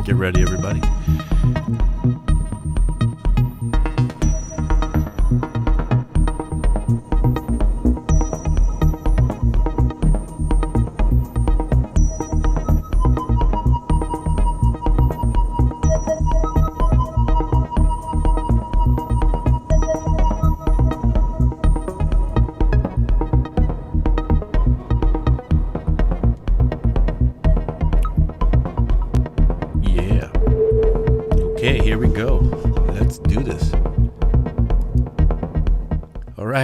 Get ready, everybody.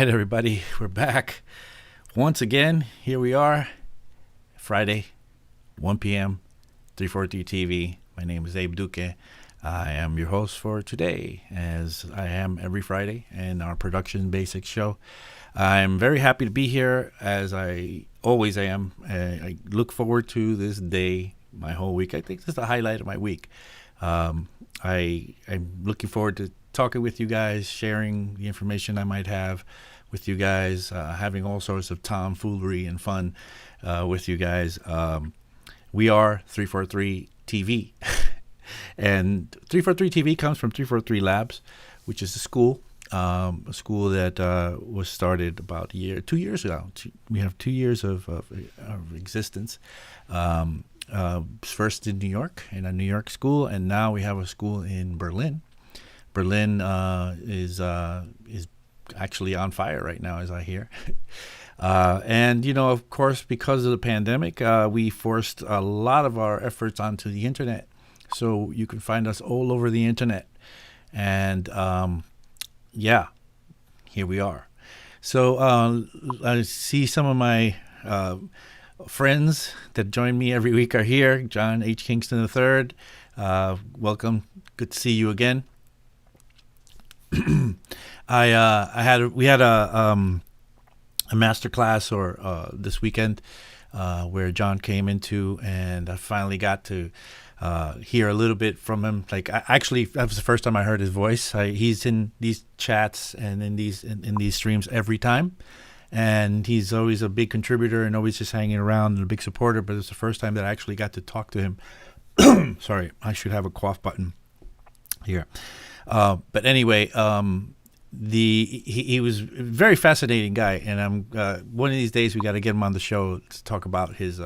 Everybody, we're back once again. Here we are, Friday, 1 p.m., 343 TV. My name is Abe Duque. I am your host for today, as I am every Friday in our production basics show. I'm very happy to be here, as I always am. I look forward to this day my whole week. I think this is the highlight of my week. I'm looking forward to talking with you guys, sharing the information I might have with you guys, having all sorts of tomfoolery and fun with you guys. We are 343 TV. And 343 TV comes from 343 Labs, which is a school that was started about 2 years ago. We have 2 years of existence. First in New York, in a New York school, and now we have a school in Berlin. Berlin is actually on fire right now, as I hear. And, of course, because of the pandemic, we forced a lot of our efforts onto the internet. So you can find us all over the internet. And, here we are. So I see some of my friends that join me every week are here. John H. Kingston III, welcome. Good to see you again. We had a master class this weekend where John came into, and I finally got to hear a little bit from him. That was the first time I heard his voice. He's in these chats and in these streams every time, and he's always a big contributor and always just hanging around and a big supporter. But it's the first time that I actually got to talk to him. Sorry, I should have a cough button here. But anyway, he was a very fascinating guy, and I'm one of these days we got to get him on the show to talk about his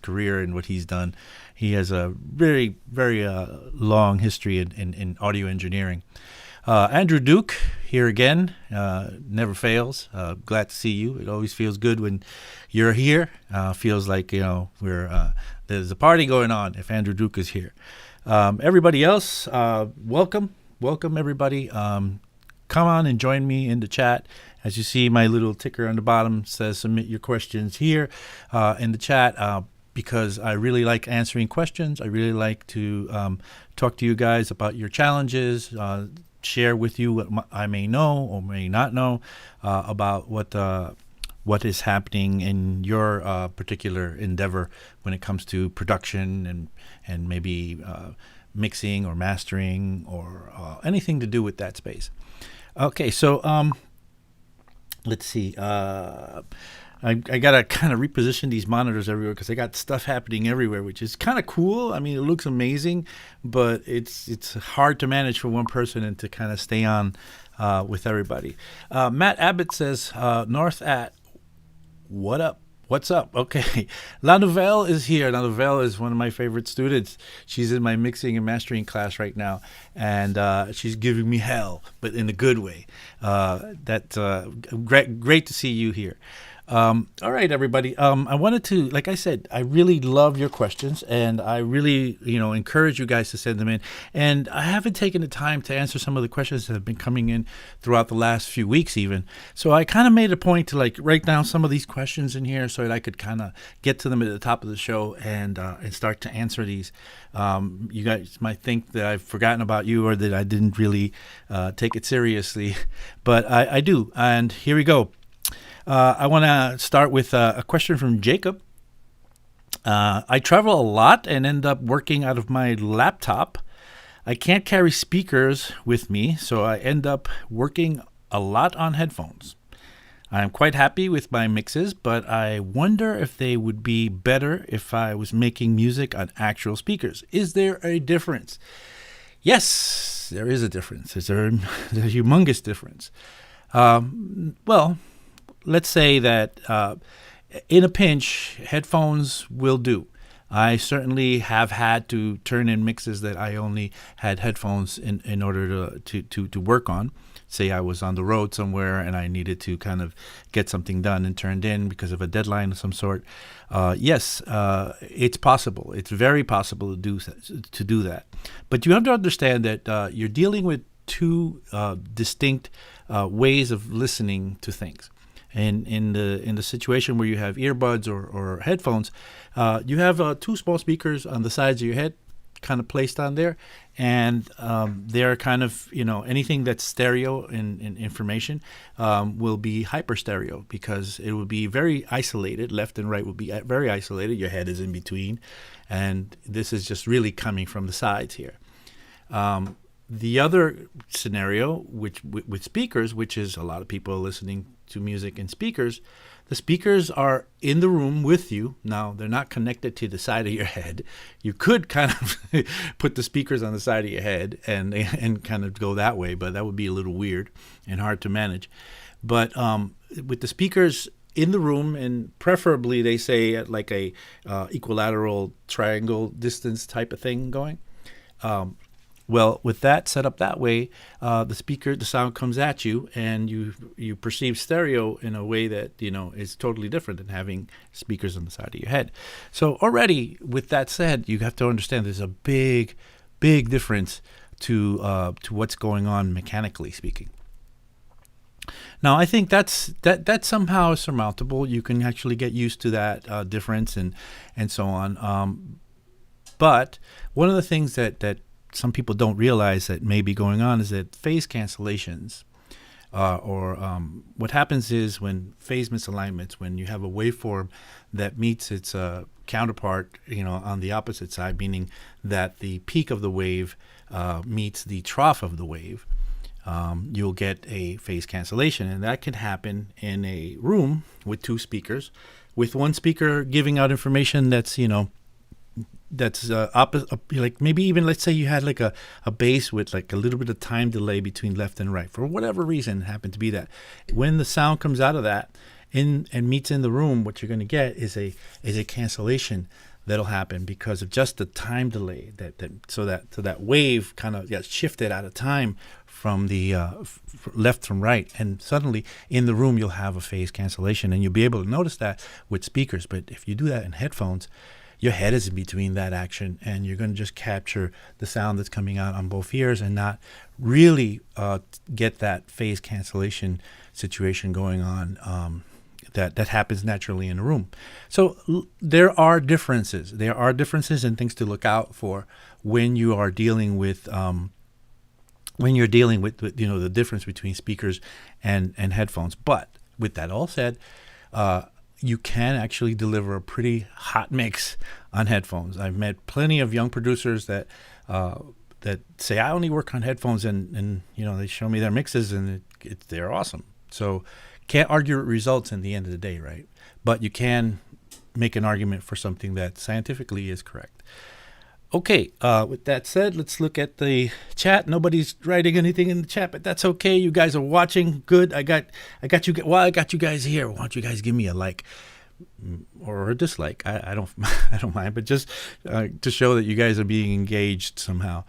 career and what he's done. He has a very, very long history in audio engineering. Andrew Duque here again, never fails. Glad to see you. It always feels good when you're here. Feels like there's a party going on if Andrew Duque is here. Everybody else, welcome everybody. Come on and join me in the chat. As you see, my little ticker on the bottom says submit your questions here in the chat, because I really like answering questions. I really like to talk to you guys about your challenges, share with you what I may know or may not know about what is happening in your particular endeavor when it comes to production and maybe mixing or mastering or anything to do with that space. Okay, so let's see. I got to kind of reposition these monitors everywhere because I got stuff happening everywhere, which is kind of cool. I mean, it looks amazing, but it's hard to manage for one person and to kind of stay on with everybody. Matt Abbott says, North at, what up? What's up? Okay. La Nouvelle is here. La Nouvelle is one of my favorite students. She's in my mixing and mastering class right now, and she's giving me hell, but in a good way. That's great to see you here. All right, everybody. I wanted to, like I said, I really love your questions, and I really, encourage you guys to send them in. And I haven't taken the time to answer some of the questions that have been coming in throughout the last few weeks, even. So I kind of made a point to write down some of these questions in here so that I could kind of get to them at the top of the show and start to answer these. You guys might think that I've forgotten about you or that I didn't really take it seriously, but I do. And here we go. I want to start with a question from Jacob. I travel a lot and end up working out of my laptop. I can't carry speakers with me, so I end up working a lot on headphones. I'm quite happy with my mixes, but I wonder if they would be better if I was making music on actual speakers. Is there a difference? Yes, there is a difference. There's a humongous difference. Well, let's say that in a pinch, headphones will do. I certainly have had to turn in mixes that I only had headphones in order to work on. Say I was on the road somewhere and I needed to kind of get something done and turned in because of a deadline of some sort. Yes, it's possible. It's very possible to do that. But you have to understand that you're dealing with two distinct ways of listening to things. And in the situation where you have earbuds or headphones, you have two small speakers on the sides of your head, kind of placed on there, and they're kind of, anything that's stereo in information will be hyper stereo because it will be very isolated. Left and right will be very isolated. Your head is in between, and this is just really coming from the sides here. The other scenario, which with speakers, which is a lot of people listening to music in speakers, the speakers are in the room with you. Now, they're not connected to the side of your head. You could kind of put the speakers on the side of your head and kind of go that way, but that would be a little weird and hard to manage. But with the speakers in the room, and preferably they say at like a equilateral triangle distance type of thing going, well, with that set up that way, the sound comes at you, and you perceive stereo in a way that is totally different than having speakers on the side of your head. So already, with that said, you have to understand there's a big difference to what's going on mechanically speaking. Now, I think that's somehow surmountable. You can actually get used to that difference and so on. But one of the things that some people don't realize that may be going on is that phase cancellations, or what happens is when phase misalignments, when you have a waveform that meets its counterpart, on the opposite side, meaning that the peak of the wave meets the trough of the wave, you'll get a phase cancellation, and that can happen in a room with two speakers, with one speaker giving out information that's that's like maybe even, let's say you had like a bass with like a little bit of time delay between left and right. For whatever reason, it happened to be that. When the sound comes out of that and meets in the room, what you're going to get is a cancellation that'll happen because of just the time delay. So that wave kind of gets shifted out of time from the left from right, and suddenly in the room you'll have a phase cancellation, and you'll be able to notice that with speakers. But if you do that in headphones, your head is in between that action, and you're going to just capture the sound that's coming out on both ears and not really get that phase cancellation situation going on that happens naturally in a room. So there are differences. There are differences and things to look out for when you are dealing with the difference between speakers and headphones. But with that all said, you can actually deliver a pretty hot mix on headphones. I've met plenty of young producers that say, I only work on headphones, and they show me their mixes, and they're awesome. So can't argue with results in the end of the day, right? But you can make an argument for something that scientifically is correct. Okay, with that said, let's look at the chat. Nobody's writing anything in the chat, but that's okay. You guys are watching. Good. I got you. Well, I got you guys here. Why don't you guys give me a like or a dislike? I don't I don't mind, but just to show that you guys are being engaged somehow.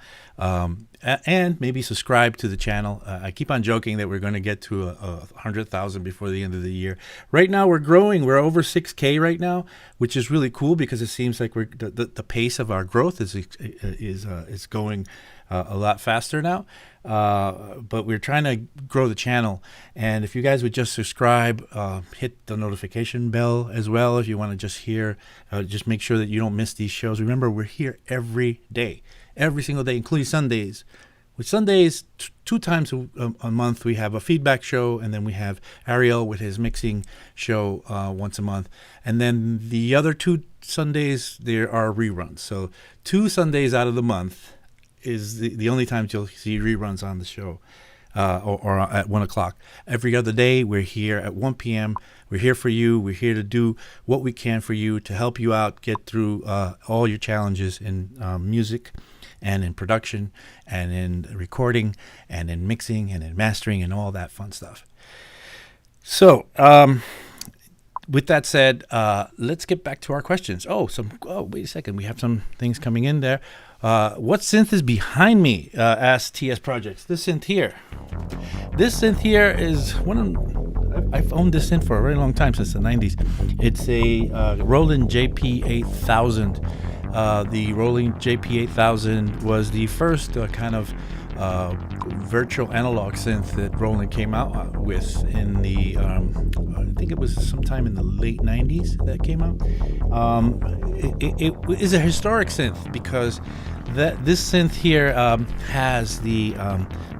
And maybe subscribe to the channel. I keep on joking that we're going to get to 100,000 before the end of the year. Right now we're growing. We're over 6K right now, which is really cool because it seems like the pace of our growth is going a lot faster now. But we're trying to grow the channel. And if you guys would just subscribe, hit the notification bell as well if you want to just make sure that you don't miss these shows. Remember, we're here every day. Every single day, including Sundays. With Sundays, two times a month, we have a feedback show, and then we have Ariel with his mixing show once a month. And then the other 2 Sundays, there are reruns. So 2 Sundays out of the month is the only times you'll see reruns on the show. or at 1 o'clock. Every other day, we're here at 1 p.m. We're here for you. We're here to do what we can for you to help you out, get through all your challenges in music and in production and in recording and in mixing and in mastering and all that fun stuff. So, with that said, let's get back to our questions. Wait a second. We have some things coming in there. What synth is behind me? Asked TS Projects. This synth here. This synth here is I've owned this synth for a very long time, since the 90s. It's a Roland JP8000. The Roland JP8000 was the first kind of virtual analog synth that Roland came out with in the I think it was sometime in the late 90s that came out. It is a historic synth because this synth here has the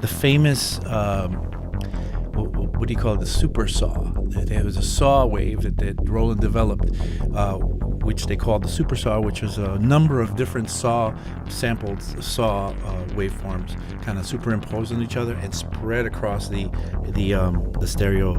famous what do you call it, the super saw. There was a saw wave that Roland developed, which they called the super saw, which was a number of different sampled saw waveforms kind of superimposed on each other and spread across the stereo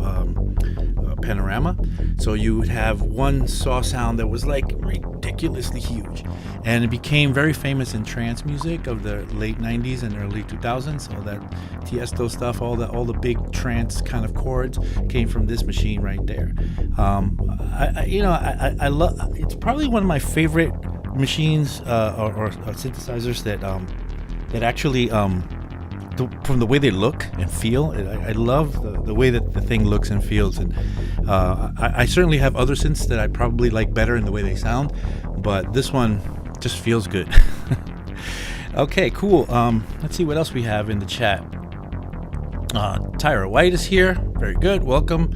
panorama. So you would have one saw sound that was like ridiculously huge, and it became very famous in trance music of the late 90s and early 2000s. All that Tiesto stuff, all the big trance kind of chords came from this machine right there. I love. It's probably one of my favorite machines or synthesizers that actually from the way they look and feel. I love the way that the thing looks and feels, and I certainly have other synths that I probably like better in the way they sound, but this one just feels good. Okay, cool. Let's see what else we have in the chat. Tyra White is here. Very good. Welcome.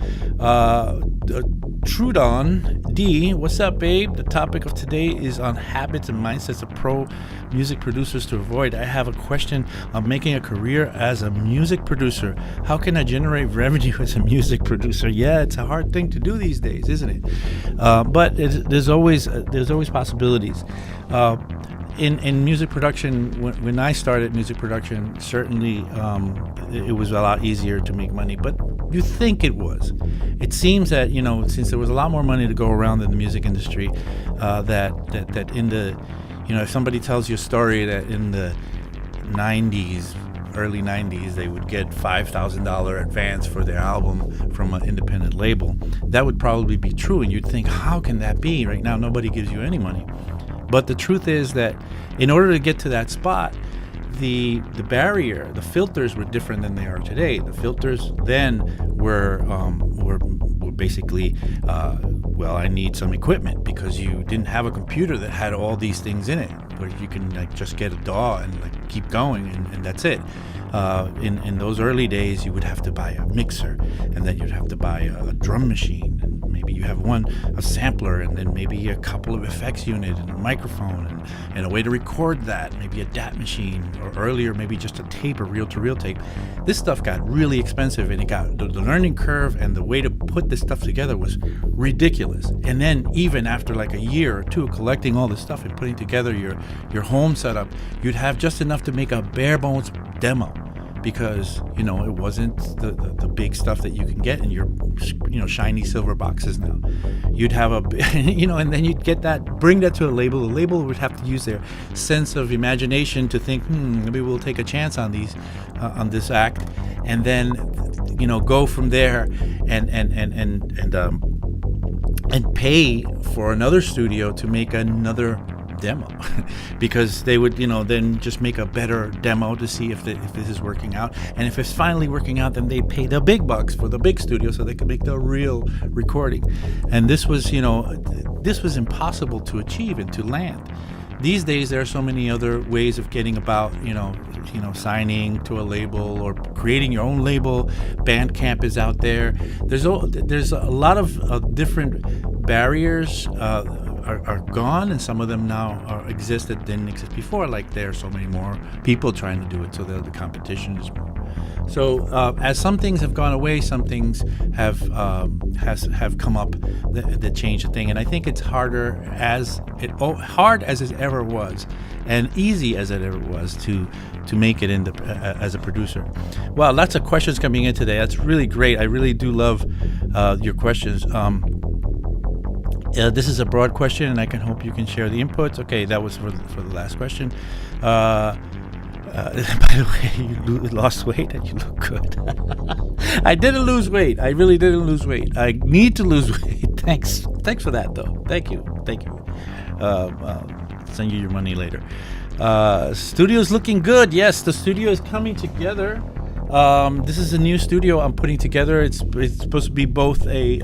Trudon D, what's up, babe? The topic of today is on habits and mindsets of pro music producers to avoid. I have a question on making a career as a music producer. How can I generate revenue as a music producer? Yeah, it's a hard thing to do these days, isn't it? But there's always possibilities. In music production, when I started music production, certainly it was a lot easier to make money, but you think it was. It seems that, since there was a lot more money to go around in the music industry, that in the, if somebody tells you a story that in the 90s, early 90s, they would get $5,000 advance for their album from an independent label, that would probably be true, and you'd think, how can that be? Right now, nobody gives you any money. But the truth is that in order to get to that spot, the barrier, the filters were different than they are today. The filters then were basically, I need some equipment, because you didn't have a computer that had all these things in it, where you can just get a DAW and keep going, and that's it. In those early days, you would have to buy a mixer, and then you'd have to buy a drum machine, and maybe you have a sampler, and then maybe a couple of effects units and a microphone and a way to record that, maybe a DAT machine, or earlier maybe just a tape, a reel-to-reel tape. This stuff got really expensive, and it got the learning curve, and the way to put this stuff together was ridiculous. And then even after like a year or two of collecting all this stuff and putting together your home setup, you'd have just enough to make a bare bones demo, because it wasn't the big stuff that you can get in your shiny silver boxes now. You'd have and then you'd get that, bring that to a label. The label would have to use their sense of imagination to think, maybe we'll take a chance on these on this act, and then go from there and pay for another studio to make another demo, because they would then just make a better demo to see if this is working out, and if it's finally working out, then they pay the big bucks for the big studio so they could make the real recording. And this was impossible to achieve and to land. These days there are so many other ways of getting about signing to a label or creating your own label. Bandcamp is out there. There's a lot of different barriers are gone, and some of them now exist that didn't exist before. Like there are so many more people trying to do it, so the competition is more. So as some things have gone away, some things have come up that change the thing, and I think it's hard as it ever was, and easy as it ever was to make it as a producer. Wow, lots of questions coming in today. That's really great. I really do love your questions. This is a broad question, and I can hope you can share the inputs. Okay, that was for the last question. By the way, you lost weight and you look good. I didn't lose weight. I really didn't lose weight. I need to lose weight. Thanks for that, though. Thank you. Send you your money later. Studio's looking good. Yes, the studio is coming together. This is a new studio I'm putting together. It's supposed to be both a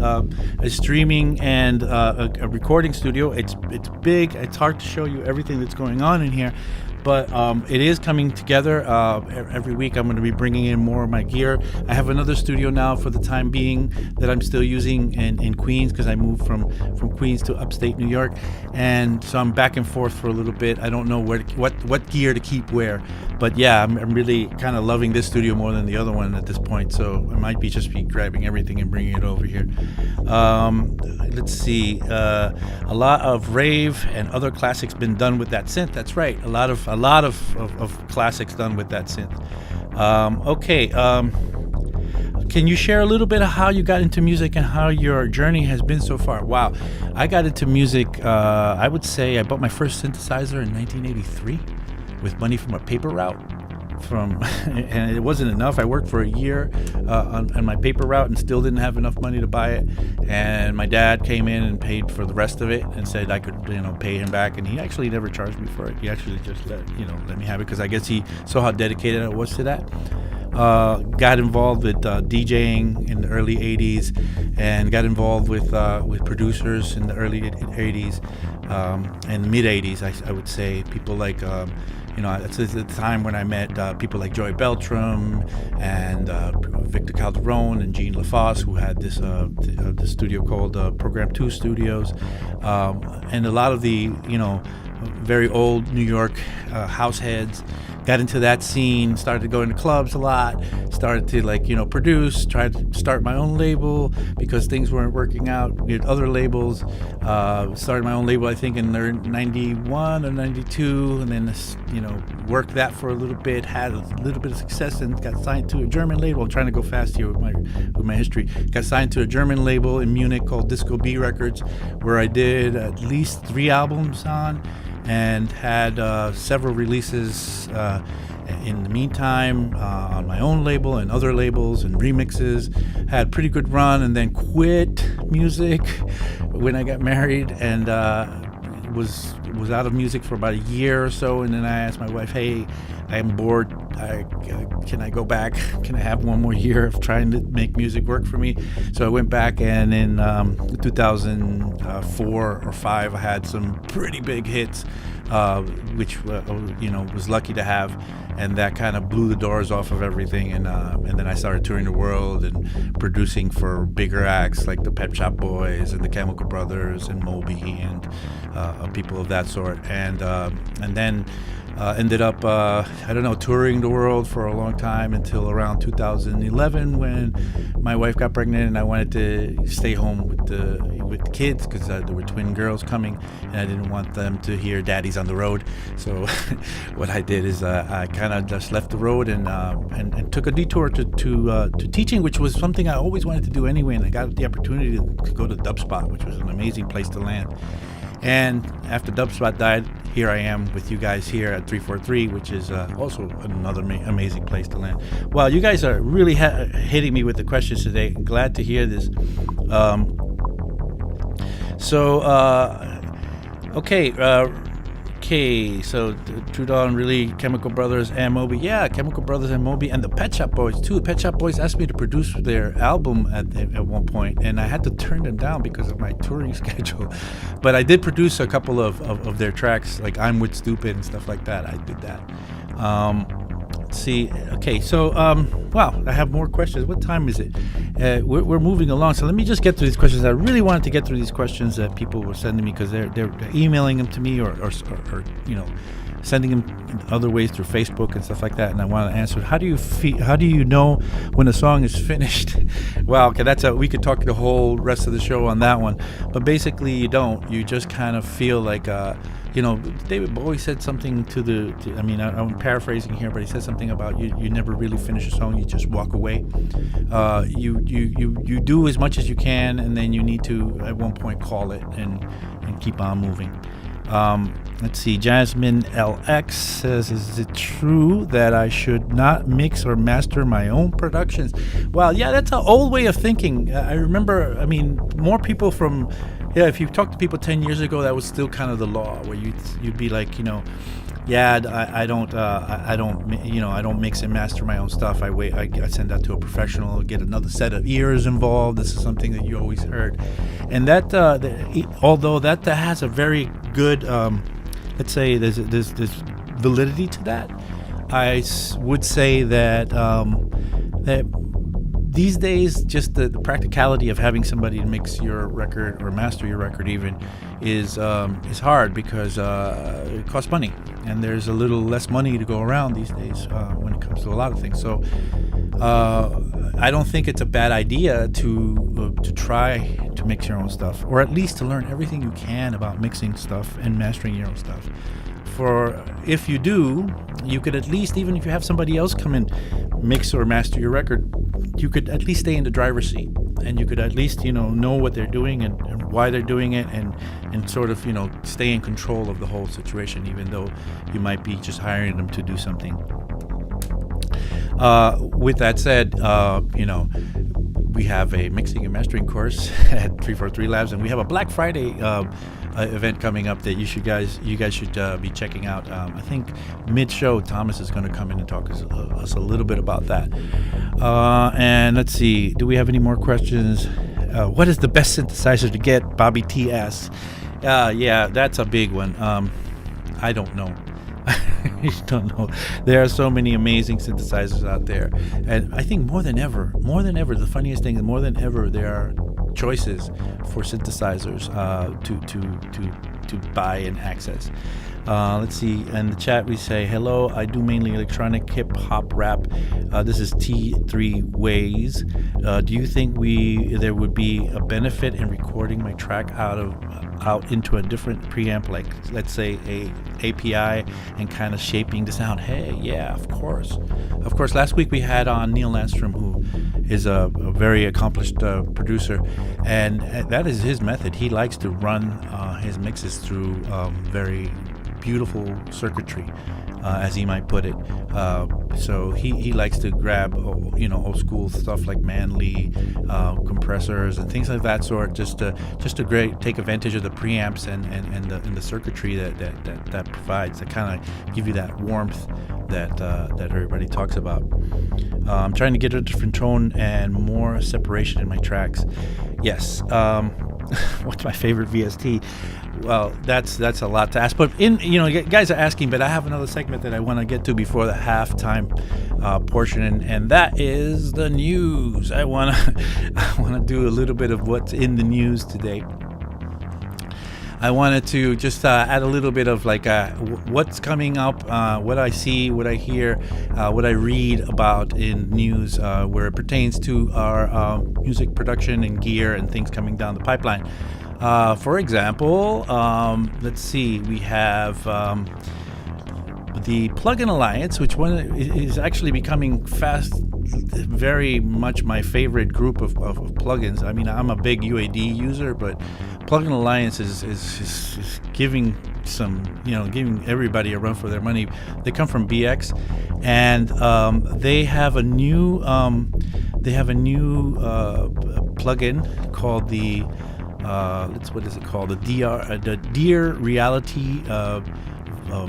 streaming and a recording studio. It's big. It's hard to show you everything that's going on in here, but it is coming together. Every week I'm going to be bringing in more of my gear. I have another studio now for the time being that I'm still using in Queens, because I moved from Queens to upstate New York, and so I'm back and forth for a little bit. I don't know what gear to keep where, but yeah, I'm really kind of loving this studio more than the other one at this point, so I might just be grabbing everything and bringing it over here. Let's see, a lot of rave and other classics been done with that synth. That's right, a lot of classics done with that synth. Okay, can you share a little bit of how you got into music and how your journey has been so far? Wow, I got into music, I would say I bought my first synthesizer in 1983 with money from a paper route. And it wasn't enough. I worked for a year on my paper route and still didn't have enough money to buy it. And my dad came in and paid for the rest of it and said I could, pay him back. And he actually never charged me for it. He actually just let me have it, because I guess he saw how dedicated I was to that. Got involved with DJing in the early 80s, and got involved with producers in the early 80s and mid 80s. I would say people like it's the time when I met people like Joey Beltram and Victor Calderon and Gene LaFosse, who had this studio called Program 2 Studios, and a lot of the very old New York house heads. Got into that scene, started to go into clubs a lot, started to produce, tried to start my own label because things weren't working out with other labels. Started my own label, I think, in 91 or 92, and then worked that for a little bit, had a little bit of success, and got signed to a German label. I'm trying to go fast here with my history. Got signed to a German label in Munich called Disco B Records, where I did at least 3 albums on, and had several releases in the meantime on my own label and other labels and remixes. Had a pretty good run, and then quit music when I got married, and was out of music for about a year or so. And then I asked my wife, hey, I am bored, can I go back? Can I have one more year of trying to make music work for me? So I went back, and in 2004 or 5 I had some pretty big hits, which was lucky to have, and that kind of blew the doors off of everything. And then I started touring the world and producing for bigger acts like the Pet Shop Boys and the Chemical Brothers and Moby and people of that sort, and then ended up touring the world for a long time until around 2011, when my wife got pregnant and I wanted to stay home with the kids, because there were twin girls coming and I didn't want them to hear daddy's on the road. So what I did is I kind of just left the road and took a detour to teaching, which was something I always wanted to do anyway, and I got the opportunity to go to Dubspot, which was an amazing place to land. And after Dubspot died, here I am with you guys here at 343, which is also another amazing place to land. Well, you guys are really hitting me with the questions today. Glad to hear this. So Trudon, really, Chemical Brothers and Moby. Yeah, Chemical Brothers and Moby, and the Pet Shop Boys too. The Pet Shop Boys asked me to produce their album at one point, and I had to turn them down because of my touring schedule. But I did produce a couple of their tracks, like I'm With Stupid and stuff like that. I did that. let's see. Okay, so wow, I have more questions. What time is it? We're moving along, so let me just get through these questions. I really wanted to get through these questions that people were sending me, because they're emailing them to me, or sending them other ways through Facebook and stuff like that, and I want to answer. How do you know when a song is finished? Well, okay, we could talk the whole rest of the show on that one, but basically you don't. You just kind of feel like David Bowie said something I'm paraphrasing here, but he said something about you never really finish a song, you just walk away. You do as much as you can, and then you need to at one point call it and keep on moving. Let's see. Jasmine LX says, is it true that I should not mix or master my own productions? Well, yeah, that's an old way of thinking. I remember, more people if you talk to people 10 years ago, that was still kind of the law, where you'd be like, I don't mix and master my own stuff. I send that to a professional, get another set of ears involved. This is something that you always heard. And that, although that has a very good, let's say there's validity to that, I would say that these days, just the practicality of having somebody to mix your record or master your record even is hard, because it costs money, and there's a little less money to go around these days when it comes to a lot of things. So I don't think it's a bad idea to try to mix your own stuff, or at least to learn everything you can about mixing stuff and mastering your own stuff. For if you do, you could at least, even if you have somebody else come and mix or master your record, you could at least stay in the driver's seat, and you could at least know what they're doing and why they're doing it, and sort of stay in control of the whole situation, even though you might be just hiring them to do something. With that said, we have a mixing and mastering course at 343 Labs, and we have a Black Friday event coming up that you guys should be checking out. I think mid-show Thomas is going to come in and talk us a little bit about that. And let's see, do we have any more questions? What is the best synthesizer to get? Bobby T asks. Yeah, that's a big one. I don't know. I don't know. There are so many amazing synthesizers out there, and I think more than ever, the funniest thing is more than ever there are choices for synthesizers to buy and access. Let's see. In the chat we say, hello, I do mainly electronic, hip hop, rap. This is T3 Ways. Do you think there would be a benefit in recording my track out into a different preamp, like let's say a API, and kind of shaping the sound? Hey, yeah, of course. Last week we had on Neil Landstrom, who is a very accomplished producer, and that is his method. He likes to run his mixes through very beautiful circuitry, as he might put it. So he likes to grab old school stuff like Manley compressors and things like that sort, just to take advantage of the preamps and the circuitry that provides, to kind of give you that warmth that everybody talks about. I'm trying to get a different tone and more separation in my tracks. Yes. What's my favorite VST? Well, that's a lot to ask, but guys are asking, but I have another segment that I want to get to before the halftime portion, and that is the news. I want to do a little bit of what's in the news today. I wanted to just add a little bit of what's coming up, what I see, what I hear, what I read about in news, where it pertains to our music production and gear and things coming down the pipeline. For example, let's see, we have the Plugin Alliance, which one is actually becoming very much my favorite group of plugins. I mean, I'm a big UAD user, but Plugin Alliance is giving giving everybody a run for their money. They come from BX, and they have a new plugin called the what is it called? The Dear Reality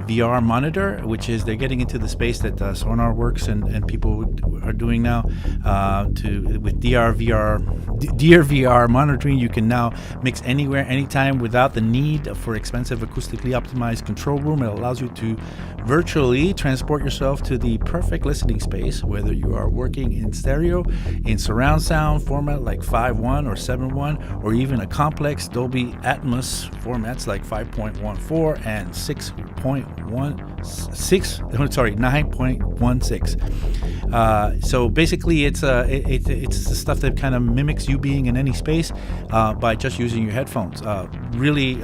VR monitor, which is they're getting into the space that Sonar works and people are doing now. With DR/VR monitoring, you can now mix anywhere, anytime, without the need for expensive acoustically optimized control room. It allows you to virtually transport yourself to the perfect listening space, whether you are working in stereo, in surround sound format like 5.1 or 7.1, or even a complex Dolby Atmos formats like 5.14 and 9.16. So basically, it's the stuff that kind of mimics you being in any space by just using your headphones. Really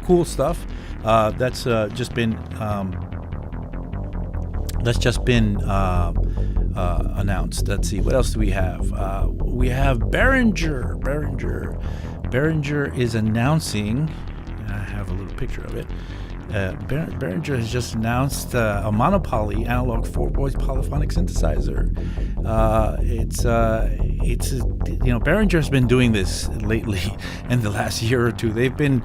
cool stuff. That's just been announced. Let's see, what else do we have? We have Behringer. Behringer is announcing. I have a little picture of it. Behringer has just announced a monopoly analog 4-voice polyphonic synthesizer. Behringer has been doing this lately in the last year or two. They've been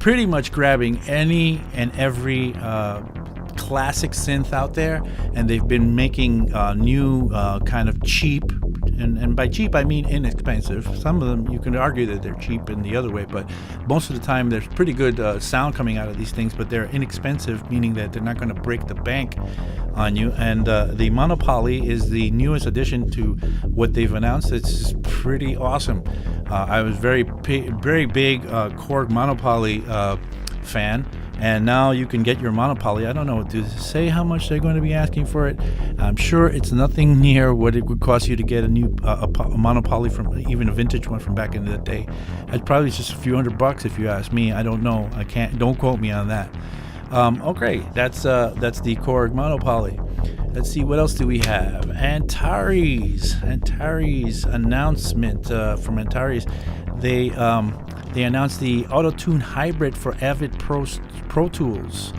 pretty much grabbing any and every classic synth out there, and they've been making new kind of cheap, and by cheap I mean inexpensive. Some of them you can argue that they're cheap in the other way, but most of the time there's pretty good sound coming out of these things, but they're inexpensive, meaning that they're not going to break the bank on you. And the Monopoly is the newest addition to what they've announced. It's pretty awesome. I was very big Korg Monopoly fan, and now you can get your Monopoly. I don't know, to say how much they're going to be asking for it. I'm sure it's nothing near what it would cost you to get a new a Monopoly, from even a vintage one from back in the day. It's probably just a few $100 if you ask me. I don't know. Don't quote me on that. Okay, that's the Korg Monopoly. Let's see, what else do we have? Antares announcement from Antares. They announced the Auto-Tune Hybrid for Avid Pro Tools.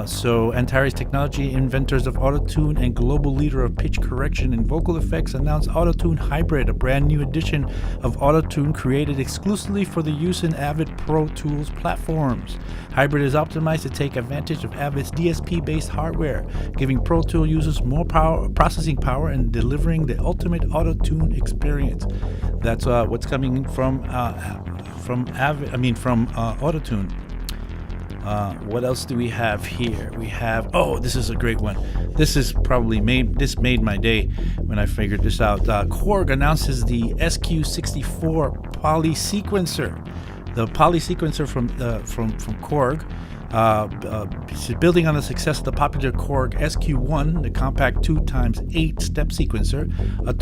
So Antares Technology, inventors of Auto-Tune and global leader of pitch correction and vocal effects, announced Auto-Tune Hybrid, a brand new edition of Auto-Tune created exclusively for the use in Avid Pro Tools platforms. Hybrid is optimized to take advantage of Avid's DSP-based hardware, giving Pro Tool users more processing power and delivering the ultimate Auto-Tune experience. That's what's coming from Auto-Tune. What else do we have here? We have, this is a great one. This made my day when I figured this out. Korg announces the SQ64 Poly Sequencer. The Poly Sequencer from Korg, building on the success of the popular Korg SQ1, the compact 2x8 step sequencer, a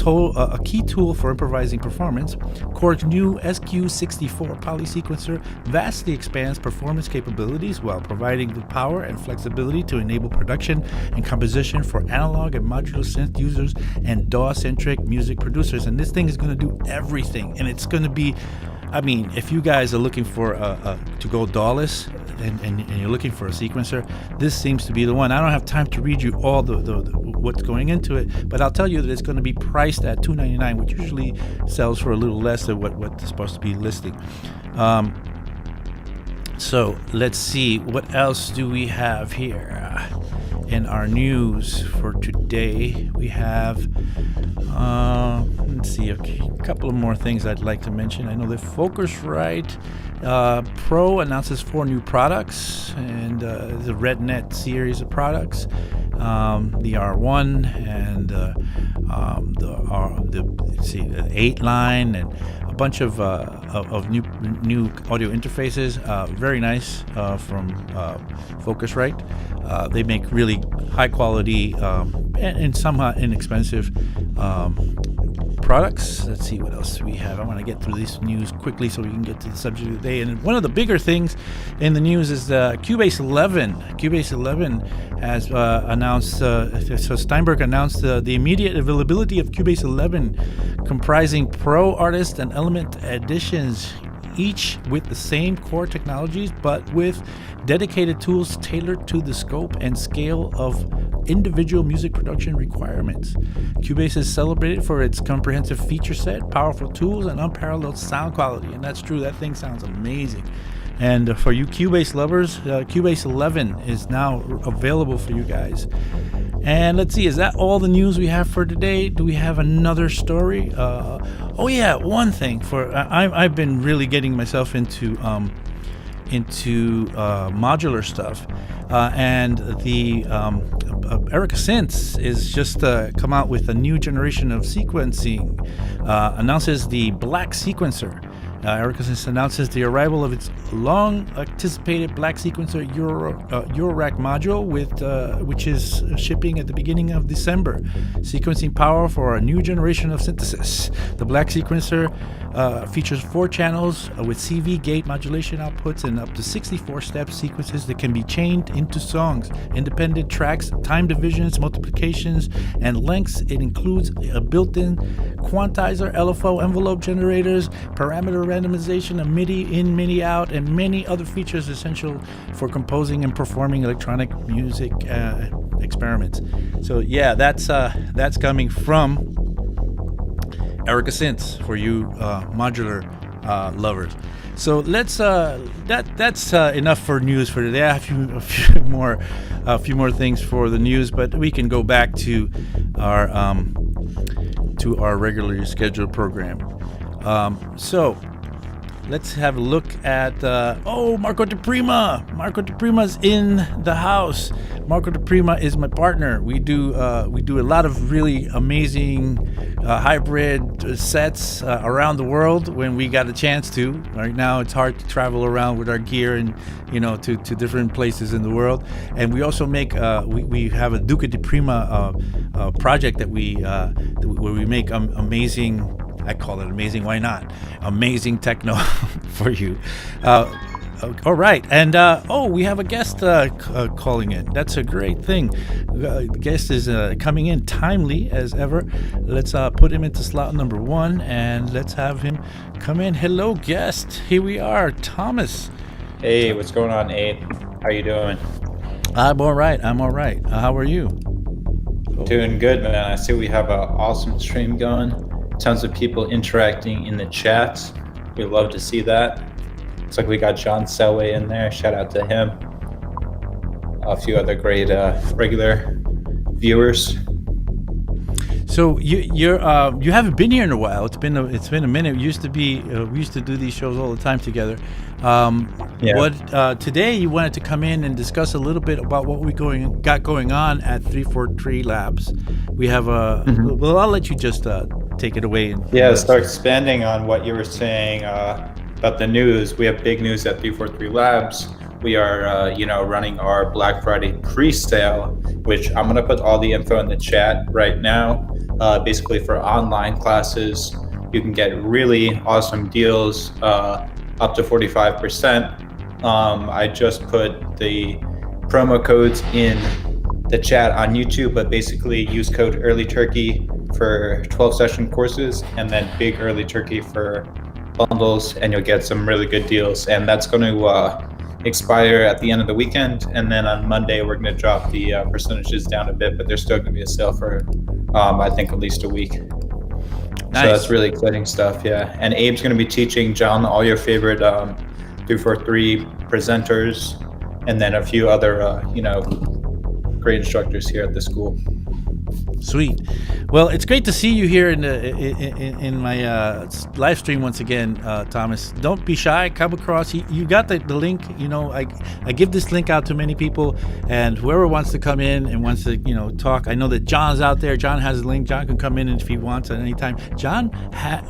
key tool for improvising performance. Korg's new SQ64 Poly Sequencer vastly expands performance capabilities while providing the power and flexibility to enable production and composition for analog and modular synth users and DAW-centric music producers. And this thing is going to do everything, and it's going to be, if you guys are looking for to go DAW-less and you're looking for a sequencer, this seems to be the one. I don't have time to read you all the what's going into it, but I'll tell you that it's going to be priced at $299, which usually sells for a little less than what it's supposed to be listing. So let's see, what else do we have here in our news for today? We have let's see, a couple of more things I'd like to mention. I know that Focusrite Pro announces 4 new products, and the RedNet series of products, the R1 and the 8 line, and a bunch of new audio interfaces. Very nice from Focusrite. They make really high quality and somewhat inexpensive products. Let's see, what else we have. I want to get through this news quickly so we can get to the subject of the day. And one of the bigger things in the news is Cubase 11. Cubase 11 has announced, so Steinberg announced the immediate availability of Cubase 11, comprising Pro, Artist, and Element editions, each with the same core technologies, but with dedicated tools tailored to the scope and scale of individual music production requirements. Cubase is celebrated for its comprehensive feature set, powerful tools, and unparalleled sound quality. And that's true, that thing sounds amazing. And for you Cubase lovers, Cubase 11 is now available for you guys. And let's see, is that all the news we have for today? Do we have another story? Oh yeah, one thing. I've been really getting myself into modular stuff, and the Erica Synths is just come out with a new generation of sequencing. Announces the Black Sequencer. Erica Synths announces the arrival of its long-anticipated Black Sequencer Eurorack module, which is shipping at the beginning of December. Sequencing power for a new generation of synthesis. The Black Sequencer features 4 channels with CV gate modulation outputs and up to 64-step sequences that can be chained into songs, independent tracks, time divisions, multiplications, and lengths. It includes a built-in quantizer, LFO envelope generators, parameter randomization, a MIDI in, MIDI out, and many other features essential for composing and performing electronic music experiments. So yeah, that's coming from Erica Synths for you modular lovers. So let's that's enough for news for today. I have a few more things for the news, but we can go back to our regularly scheduled program. So let's have a look at Marco DePrima. Marco DePrima's in the house. Marco DePrima is my partner. We do a lot of really amazing hybrid sets around the world when we got a chance to. Right now it's hard to travel around with our gear and to different places in the world. And we also make we have a Duque DePrima project that where we make amazing. I call it amazing. Why not? Amazing techno for you. All right. And we have a guest calling in. That's a great thing. The guest is coming in timely as ever. Let's put him into slot number 1 and let's have him come in. Hello, guest. Here we are. Thomas. Hey, what's going on, Abe? How you doing? I'm all right. How are you? Doing good, man. I see we have an awesome stream going. Tons of people interacting in the chats. We love to see that. Looks like we got John Selway in there. Shout out to him. A few other great regular viewers. So you haven't been here in a while. It's been a minute. We used to do these shows all the time together. Today you wanted to come in and discuss a little bit about what we got going on at 343 Labs. We have well, I'll let you just take it away. Start expanding on what you were saying about the news. We have big news at 343 Labs. We are running our Black Friday pre-sale, which I'm gonna put all the info in the chat right now. Basically for online classes, you can get really awesome deals, up to 45%. I just put the promo codes in the chat on YouTube, but basically use code Early Turkey for 12 session courses and then Big Early Turkey for bundles, and you'll get some really good deals. And that's going to expire at the end of the weekend, and then on Monday we're going to drop the percentages down a bit, but there's still going to be a sale for I think at least a week. Nice. So that's really exciting stuff. And Abe's going to be teaching John all your favorite 343 presenters, and then a few other great instructors here at the school. Sweet. Well, it's great to see you here in my live stream once again, Thomas. Don't be shy. Come across. You got the link. I give this link out to many people, and whoever wants to come in and wants to talk. I know that John's out there. John has a link. John can come in if he wants at any time. John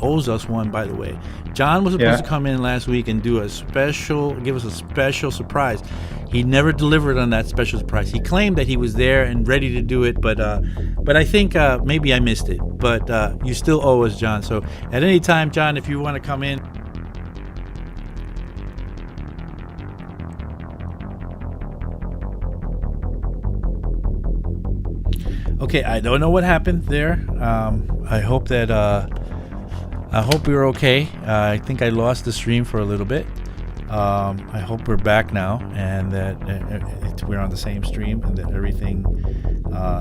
owes us one, by the way. John was supposed to come in last week and give us a special surprise. He never delivered on that special surprise. He claimed that he was there and ready to do it, but I think maybe I missed it. But you still owe us, John. So at any time, John, if you want to come in. Okay, I don't know what happened there. I hope we were okay. I think I lost the stream for a little bit. I hope we're back now and that we're on the same stream and that everything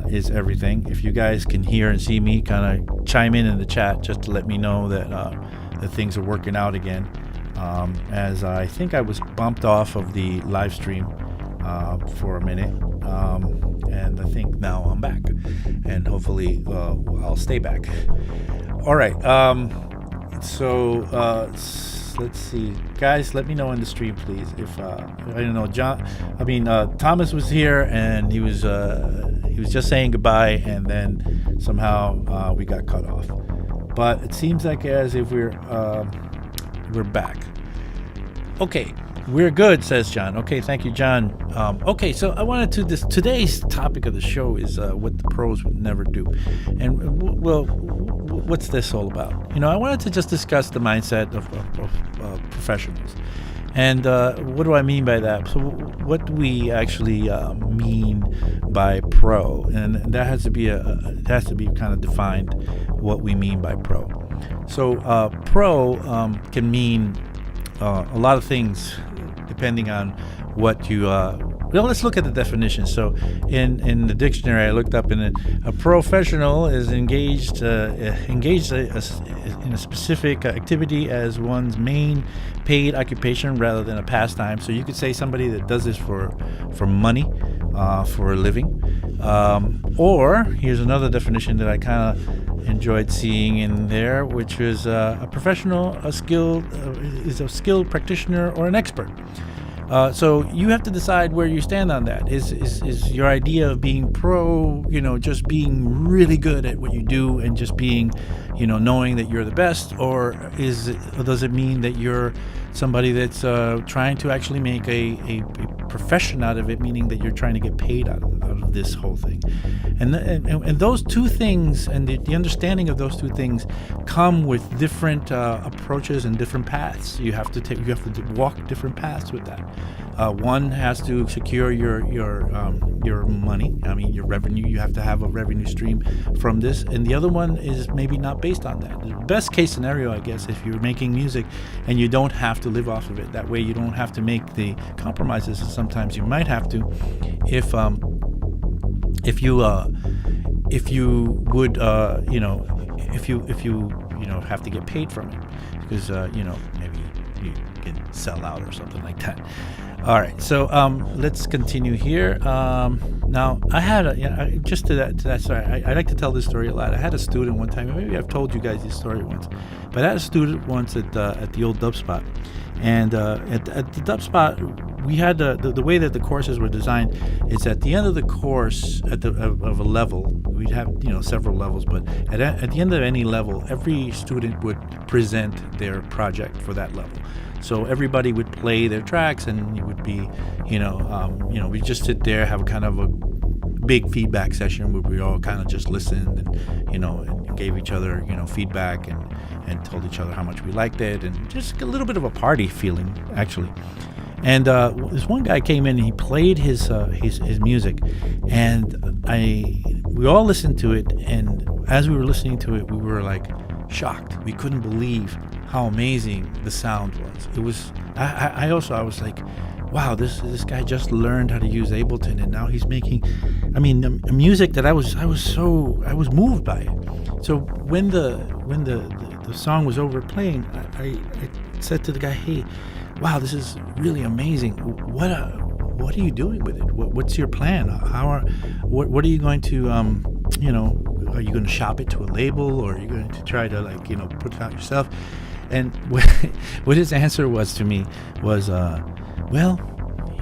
is everything. If you guys can hear and see me, kind of chime in the chat just to let me know that things are working out again. as I think I was bumped off of the live stream for a minute, and I think now I'm back, and hopefully I'll stay back. All right, so let's see, guys, let me know in the stream, please, if I don't know, Thomas was here, and he was just saying goodbye, and then somehow we got cut off, but it seems like as if we're back. Okay, we're good, says John. Okay, thank you, John. Okay, so I wanted to today's topic of the show is what the pros would never do. And, well, what's this all about? I wanted to just discuss the mindset of professionals. And what do I mean by that? So what do we actually mean by pro? And that has to be kind of defined what we mean by pro. So pro can mean a lot of things depending on what you well, let's look at the definition. So in the dictionary I looked up, a professional is engaged in a specific activity as one's main paid occupation rather than a pastime. So you could say somebody that does this for money, for a living. Or here's another definition that I kind of enjoyed seeing in there, which is a professional, is a skilled practitioner or an expert. So you have to decide where you stand on that. Is your idea of being pro, just being really good at what you do and just being, knowing that you're the best, or does it mean that you're somebody that's trying to actually make a profession out of it, meaning that you're trying to get paid out of this whole thing? And those two things, and the understanding of those two things, come with different approaches and different paths. You have to walk different paths with that. One has to secure your money. Your revenue. You have to have a revenue stream from this, and the other one is maybe not based on that. The best case scenario, I guess, if you're making music and you don't have to live off of it. That way, you don't have to make the compromises that sometimes you might have to, if you have to get paid from it, because maybe you can sell out or something like that. All right, so let's continue here. Now I had just to that story. I like to tell this story a lot. I had a student one time. Maybe I've told you guys this story once, but I had a student once at the old dub spot, and at the dub spot we had the way that the courses were designed is at the end of the course of a level we'd have several levels, but at the end of any level every student would present their project for that level. So everybody would play their tracks, and it would be, we just sit there, have a kind of a big feedback session where we all kind of just listened and, and gave each other, feedback and told each other how much we liked it, and just a little bit of a party feeling, actually. And this one guy came in and he played his music, and we all listened to it, and as we were listening to it, we were like shocked. We couldn't believe how amazing the sound was. It was. I was like, wow, this guy just learned how to use Ableton, and now he's making, music that I was moved by it. So when the song was over playing, I said to the guy, hey, wow, this is really amazing. What are you doing with it? What's your plan? What are you going to are you going to shop it to a label, or are you going to try to put it out yourself? And what his answer was to me was, well,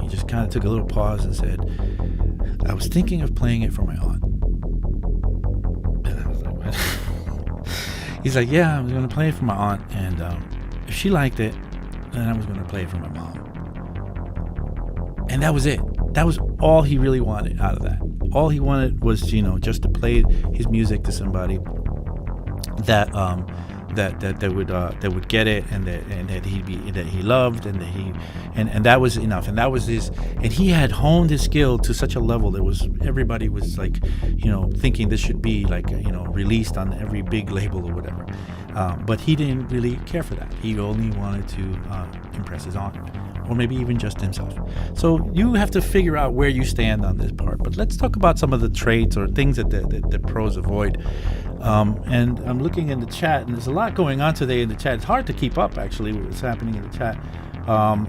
he just kind of took a little pause and said, I was thinking of playing it for my aunt. And I was like, what? He's like, yeah, I was going to play it for my aunt, and if she liked it, then I was going to play it for my mom. And that was it. That was all he really wanted out of that. All he wanted was, just to play his music to somebody that would get it, and that he loved, and that was enough. And that was his. And he had honed his skill to such a level that everybody was like, thinking this should be like, released on every big label or whatever. But he didn't really care for that. He only wanted to impress his aunt or maybe even just himself. So you have to figure out where you stand on this part. But let's talk about some of the traits or things that the pros avoid. And I'm looking in the chat, and there's a lot going on today in the chat. It's hard to keep up, actually, what's happening in the chat. I'm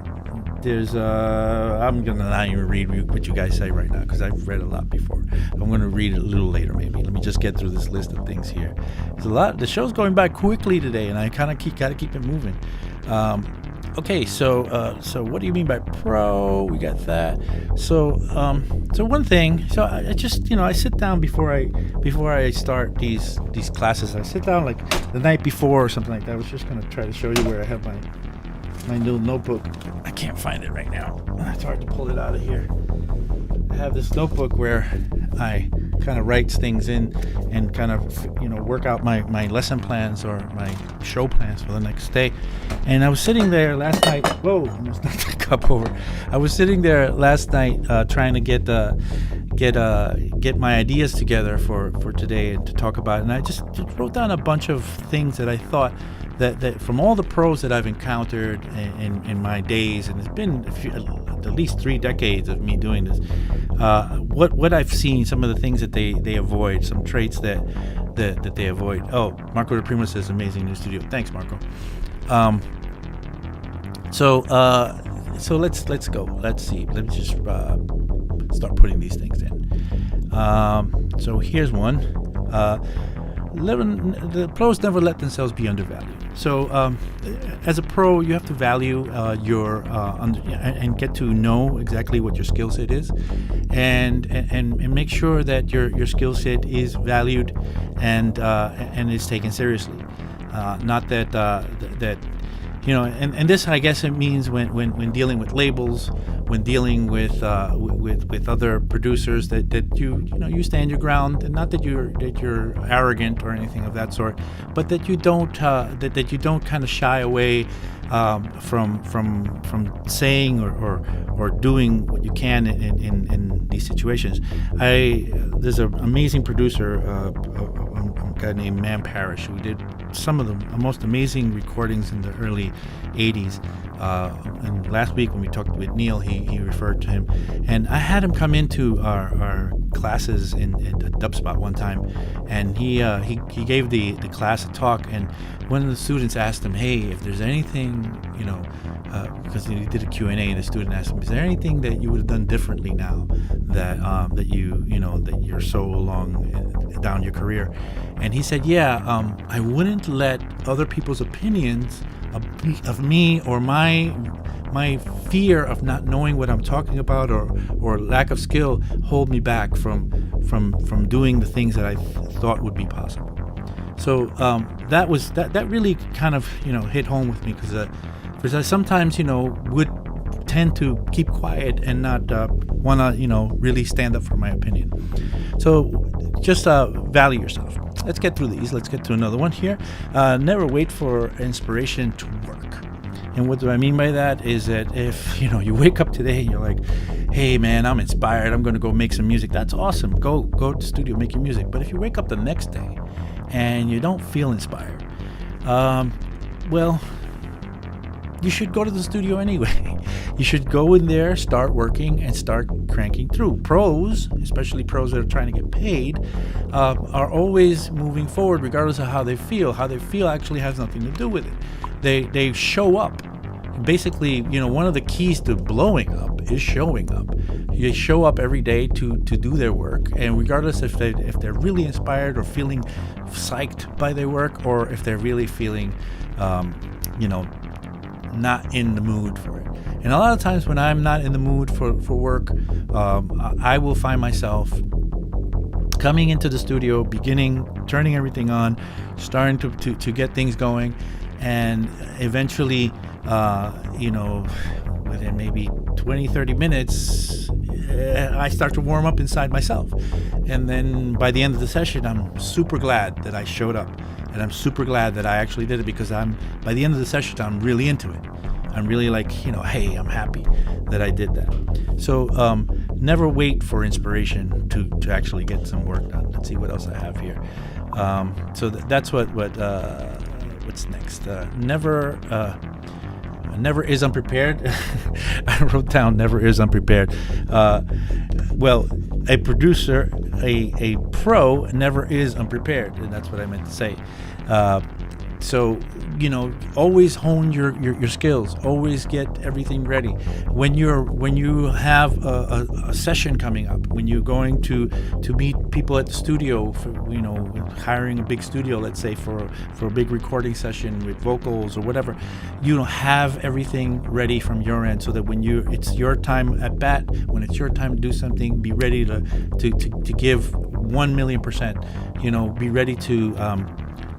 going to not even read what you guys say right now because I've read a lot before. I'm going to read it a little later, maybe. Let me just get through this list of things here. There's a lot. The show's going by quickly today, and I kind of got to keep it moving. Okay, so what do you mean by pro? We got that. So one thing. So I just I sit down before I start these classes. I sit down like the night before or something like that. I was just gonna try to show you where I have my little notebook. I can't find it right now. It's hard to pull it out of here. I have this notebook where I kind of writes things in and kind of work out my lesson plans or my show plans for the next day. And I was sitting there last night. Whoa, almost knocked the cup over. I was sitting there last night trying to get my ideas together for today and to talk about it. And I just wrote down a bunch of things that I thought that from all the pros that I've encountered in my days, and it's been at least 3 decades of me doing this, what I've seen, some of the things that they avoid, some traits that they avoid. Oh, Marco De Primo says amazing new studio. Thanks, Marco. So let's go. Let's see. Let me just start putting these things in. So here's one. The pros never let themselves be undervalued. So as a pro, you have to value and get to know exactly what your skill set is, and make sure that your skill set is valued and is taken seriously. Not that and this, I guess, it means when dealing with labels, when dealing with other producers, that you stand your ground, and not that you're arrogant or anything of that sort, but that you don't kind of shy away from saying or doing what you can in these situations. There's an amazing producer, a guy named Man Parrish, who did some of the most amazing recordings in the early 80s. And last week when we talked with Neil, he referred to him, and I had him come into our classes in Dubspot one time, and he gave the class a talk, and one of the students asked him, hey, if there's anything, because he did a Q&A, and the student asked him, is there anything that you would have done differently now that you're so long down your career? And he said, I wouldn't let other people's opinions of me or my fear of not knowing what I'm talking about or lack of skill hold me back from doing the things that I thought would be possible. So that really kind of hit home with me, because I sometimes would tend to keep quiet and not want to really stand up for my opinion. So just value yourself. Let's get through these. Let's get to another one here. Never wait for inspiration to work. And what do I mean by that is that if you wake up today and you're like, hey man, I'm inspired, I'm going to go make some music, that's awesome. Go to the studio, make your music. But if you wake up the next day and you don't feel inspired, well, you should go to the studio anyway. You should go in there, start working, and start cranking through. Pros, especially pros that are trying to get paid, are always moving forward regardless of how they feel. How they feel actually has nothing to do with it. They show up. Basically, one of the keys to blowing up is showing up. You show up every day to do their work, and regardless if they're really inspired or feeling psyched by their work, or if they're really feeling not in the mood for it. And a lot of times when I'm not in the mood for work, I will find myself coming into the studio, turning everything on, starting to get things going, and eventually, within maybe 20-30 minutes, I start to warm up inside myself. And then by the end of the session, I'm super glad that I showed up. And I'm super glad that I actually did it, because by the end of the session, I'm really into it. I'm really like, hey, I'm happy that I did that. So never wait for inspiration to actually get some work done. Let's see what else I have here. So that's what's next. Never never is unprepared. I wrote down never is unprepared. Well, a producer, a pro never is unprepared, and that's what I meant to say. So, always hone your skills. Always get everything ready. When you have a session coming up, when you're going to meet people at the studio, for, hiring a big studio, let's say for a big recording session with vocals or whatever, have everything ready from your end, so that when it's your time at bat, when it's your time to do something, be ready to give 1,000,000%. Be ready to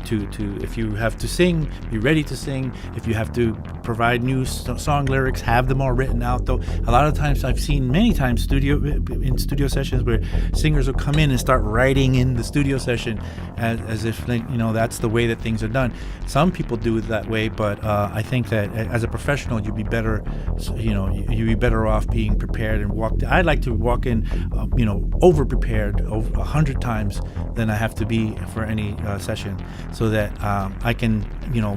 if you have to sing, be ready to sing. If you have to provide new song lyrics, have them all written out. Though a lot of times I've seen many times in studio sessions where singers will come in and start writing in the studio session as if that's the way that things are done. Some people do it that way, but I think that as a professional, you'd be better off being prepared and I like to walk in over prepared over 100 times than I have to be for any session, so that I can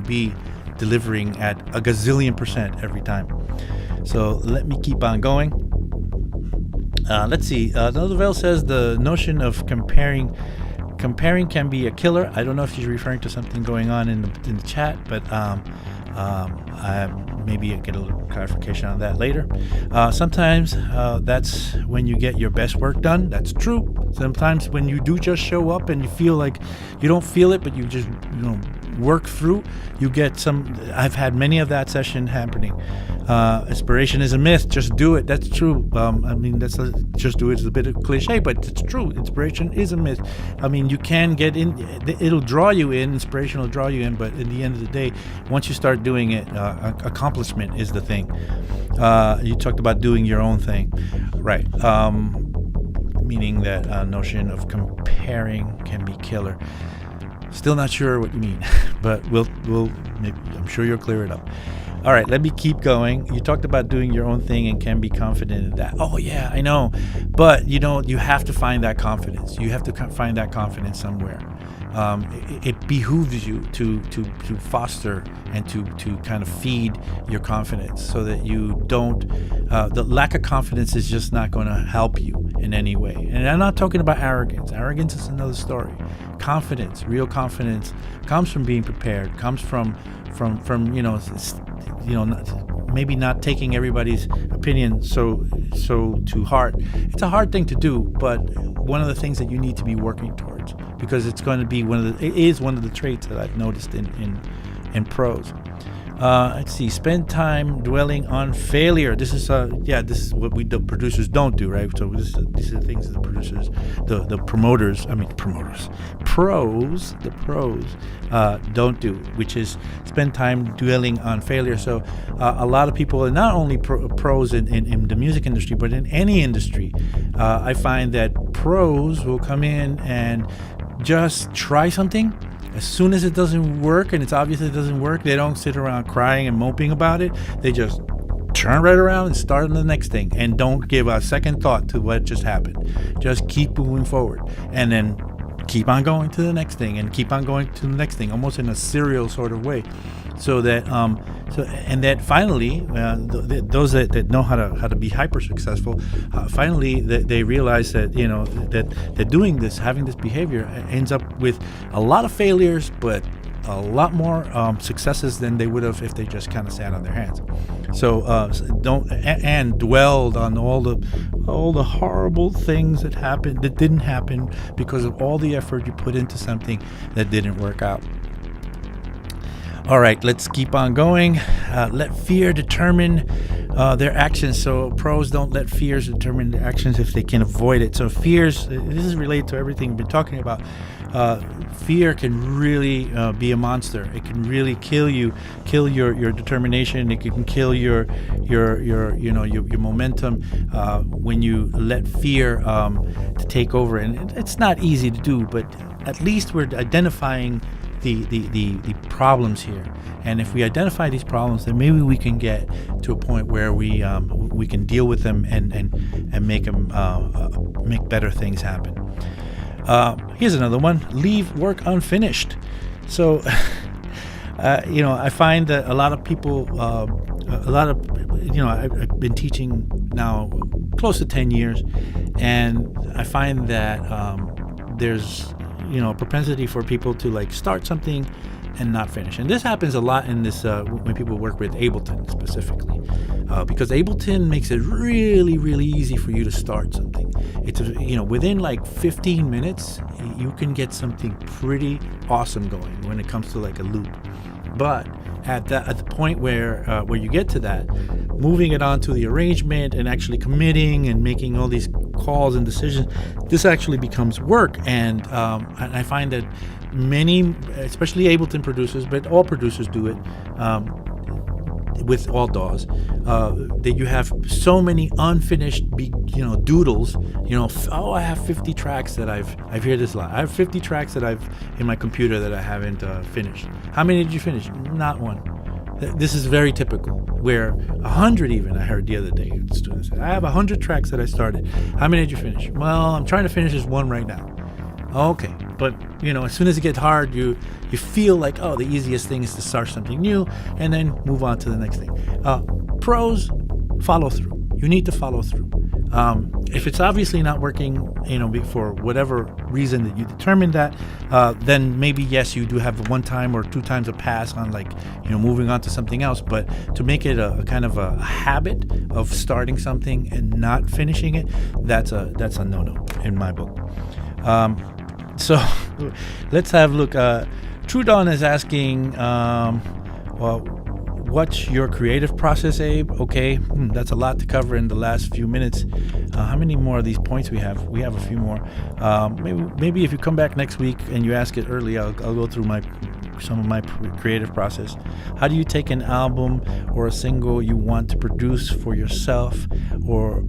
be delivering at a gazillion % every time. So let me keep on going. Let's see. Lavelle says the notion of comparing can be a killer. I don't know if she's referring to something going on in the chat, but maybe I'll get a little clarification on that later. Sometimes that's when you get your best work done. That's true. Sometimes when you do just show up and you feel like you don't feel it, but you just work through, you get some. I've had many of that session happening. Inspiration is a myth. Just do it. That's true. Just do it is a bit of cliche, but it's true. Inspiration is a myth. You can get in. It'll draw you in. Inspiration will draw you in, but in the end of the day, once you start doing it, accomplishment is the thing. You talked about doing your own thing, right? Meaning that notion of comparing can be killer. Still not sure what you mean, but we'll maybe, I'm sure you'll clear it up. All right, let me keep going. You talked about doing your own thing and can be confident in that. Oh yeah, I know, but you have to find that confidence. You have to find that confidence somewhere. It behooves you to foster and to kind of feed your confidence, so that you don't. The lack of confidence is just not going to help you in any way. And I'm not talking about arrogance. Arrogance is another story. Confidence, real confidence, comes from being prepared. Comes from maybe not taking everybody's opinion so to heart. It's a hard thing to do, but one of the things that you need to be working towards, because it's going to be it is one of the traits that I've noticed in pros. Let's see. Spend time dwelling on failure. This is what the producers don't do, right? So these are the things that the producers, the promoters, pros don't do, which is spend time dwelling on failure. So a lot of people, and not only pros in the music industry, but in any industry, I find that pros will come in and just try something. As soon as it doesn't work, and it's obvious it doesn't work, they don't sit around crying and moping about it. They just turn right around and start on the next thing, and don't give a second thought to what just happened. Just keep moving forward, and then keep on going to the next thing, and keep on going to the next thing, almost in a serial sort of way. So that and that finally, those that know how to be hyper successful, finally they realize that that doing this, having this behavior, ends up with a lot of failures, but a lot more successes than they would have if they just kind of sat on their hands. So don't and dwelled on all the horrible things that didn't happen because of all the effort you put into something that didn't work out. All right, let's keep on going. Let fear determine their actions. So pros don't let fears determine their actions if they can avoid it. So fears, this is related to everything we've been talking about. Fear can really be a monster. It can really kill your determination. It can kill your momentum when you let fear to take over. And it's not easy to do, but at least we're identifying the problems here, and if we identify these problems, then maybe we can get to a point where we can deal with them and make them make better things happen. Here's another one: leave work unfinished. So I find that a lot of people a lot of, I've been teaching now close to 10 years, and I find that there's, a propensity for people to like start something and not finish. And this happens a lot in this when people work with Ableton specifically, because Ableton makes it really, really easy for you to start something. It's within like 15 minutes, you can get something pretty awesome going when it comes to like a loop. But at the point where you get to that, moving it on to the arrangement and actually committing and making all these calls and decisions, this actually becomes work. And I find that many, especially Ableton producers, but all producers do it, with all DAWs, that you have so many unfinished, doodles. I have 50 tracks that I've heard this a lot. I have 50 tracks that I've in my computer that I haven't finished. How many did you finish? Not one. This is very typical. Where 100 even, I heard the other day, students said, I have 100 tracks that I started. How many did you finish? Well, I'm trying to finish this one right now. Okay, but as soon as it gets hard, you feel like, the easiest thing is to start something new and then move on to the next thing. Pros, follow through. You need to follow through. If it's obviously not working, for whatever reason that you determined that, then maybe yes, you do have one time or two times a pass on moving on to something else. But to make it a kind of a habit of starting something and not finishing it, that's a no-no in my book. So let's have a look. True Dawn is asking, what's your creative process, Abe? Okay, that's a lot to cover in the last few minutes. How many more of these points we have? We have a few more. Maybe if you come back next week and you ask it early, I'll go through some of my creative process. How do you take an album or a single you want to produce for yourself, or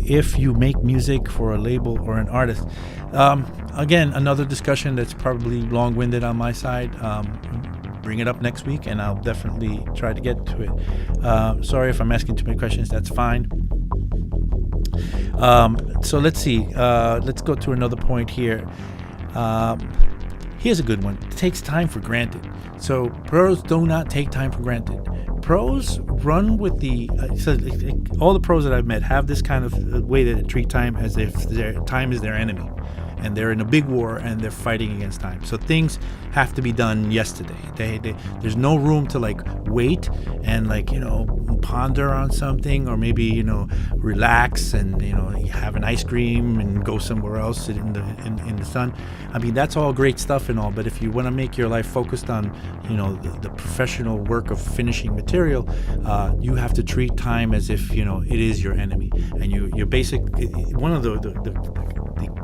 if you make music for a label or an artist? Again, another discussion that's probably long-winded on my side. Bring it up next week and I'll definitely try to get to it. Sorry if I'm asking too many questions, that's fine. So let's see. Let's go to another point here. Here's a good one. It takes time for granted. So pros do not take time for granted. Pros run with all the pros that I've met have this kind of way that they treat time as if their time is their enemy, and they're in a big war and they're fighting against time. So things have to be done yesterday. There's no room to wait and ponder on something, or maybe relax and have an ice cream and go somewhere else, sit in the sun. I mean, that's all great stuff and all, but if you want to make your life focused on the professional work of finishing material, you have to treat time as if it is your enemy. And you're basically one of the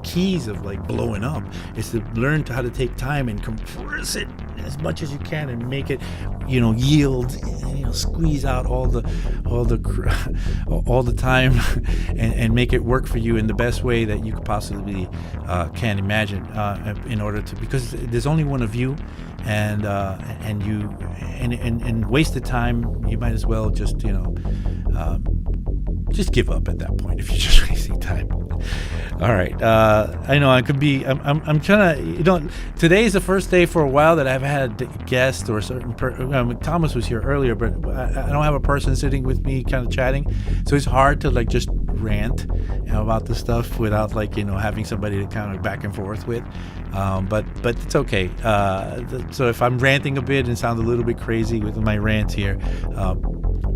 keys of blowing up is to learn how to take time and compress it as much as you can and make it yield, squeeze out all the time and make it work for you in the best way that you could possibly can imagine, in order to, because there's only one of you, and wasted time, you might as well just give up at that point if you're just wasting time. All right. I know I could be, I'm trying to, today is the first day for a while that I've had a guest or a certain Thomas was here earlier, but I don't have a person sitting with me kind of chatting. So it's hard to just rant about the stuff without having somebody to kind of back and forth with. But it's okay. So if I'm ranting a bit and sound a little bit crazy with my rants here,